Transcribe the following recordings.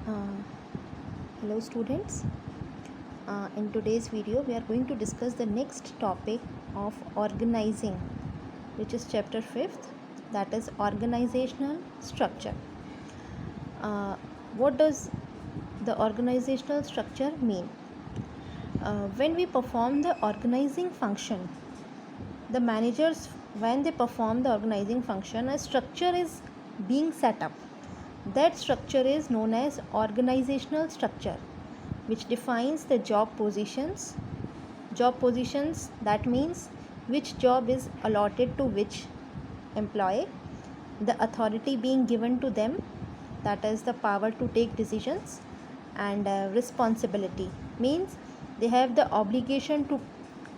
Uh, Hello students. In today's video we are going to discuss the next topic of organizing, which is chapter 5th, that is organizational structure. What does the organizational structure mean? When we perform the organizing function, the managers, when they perform the organizing function, a structure is being set up. That structure is known as organizational structure, which defines the job positions. Job positions, that means which job is allotted to which employee, the authority being given to them, that is the power to take decisions, and responsibility means they have the obligation to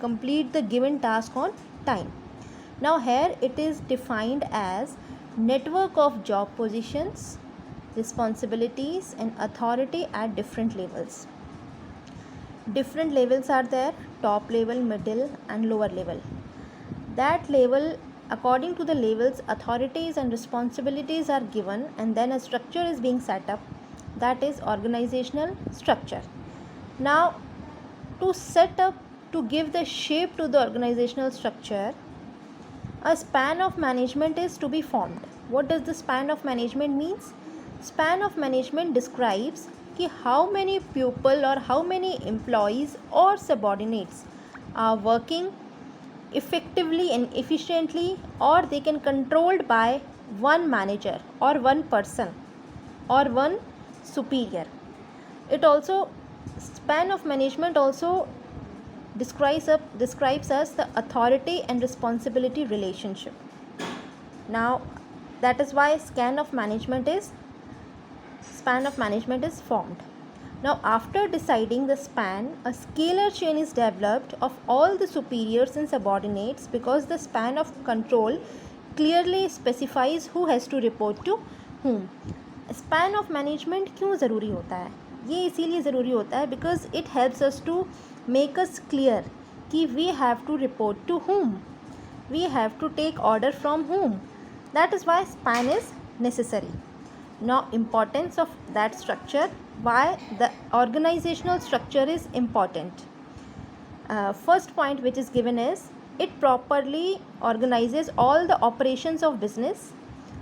complete the given task on time. Now here it is defined as network of job positions, responsibilities and authority at different levels. Different levels are there: top level, middle and lower level. That level, according to the levels, authorities and responsibilities are given, and then a structure is being set up, that is organizational structure. Now to set up, to give the shape to the organizational structure, a span of management is to be formed. What does the span of management means? Span of management describes कि how many people or how many employees or subordinates are working effectively and efficiently, or they can controlled by one manager or one person or one superior. It also, span of management also describes us the authority and responsibility relationship. Now that is why span of management is formed. Now after deciding the span, a scalar chain is developed of all the superiors and subordinates, because the span of control clearly specifies who has to report to whom. Span of management क्यों ज़रूरी होता है? ये इसीलिए ज़रूरी होता है because it helps us to make us clear कि we have to report to whom, we have to take order from whom. That is why span is necessary. Now importance of that structure, why the organizational structure is important. First point which is given is it properly organizes all the operations of business,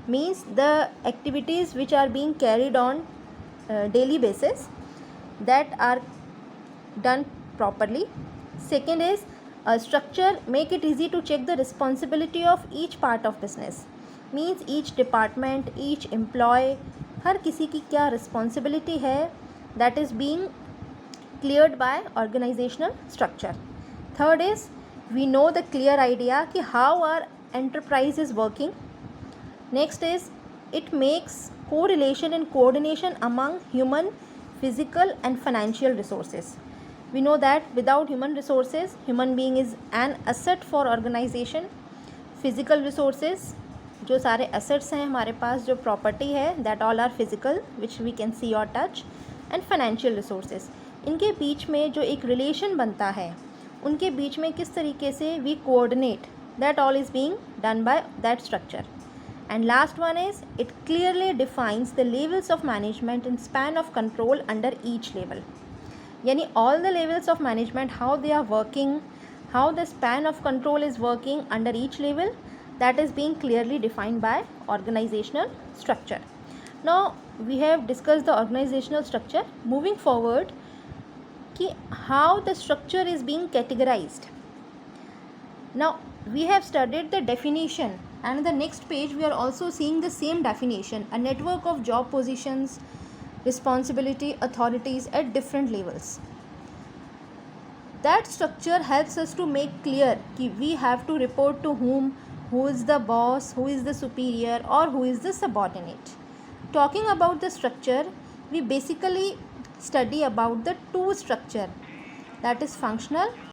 means the activities which are being carried on daily basis, that are done properly. Second is a structure make it easy to check the responsibility of each part of business, means each department, each employee, हर किसी की क्या responsibility है, that is being cleared by organizational structure. Third is we know the clear idea कि how our enterprise is working. Next is it makes correlation and coordination among human, physical and financial resources. We know that without human resources, human being is an asset for organization. Physical resources, जो सारे assets हैं हमारे पास, जो property है, that all are physical which we can see or touch, and financial resources. इनके बीच में जो एक relation बनता है, उनके बीच में किस तरीके से we coordinate, that all is being done by that structure. And last one is it clearly defines the levels of management and span of control under each level. यानी all the levels of management, how they are working, how the span of control is working under each level, that is being clearly defined by organizational structure. Now we have discussed the organizational structure. Moving forward, कि how the structure is being categorized. Now we have studied the definition, and in the next page we are also seeing the same definition: a network of job positions, responsibility, authorities at different levels. That structure helps us to make clear कि we have to report to whom, who is the boss, who is the superior or who is the subordinate. Talking about the structure, we basically study about the two structure, that is functional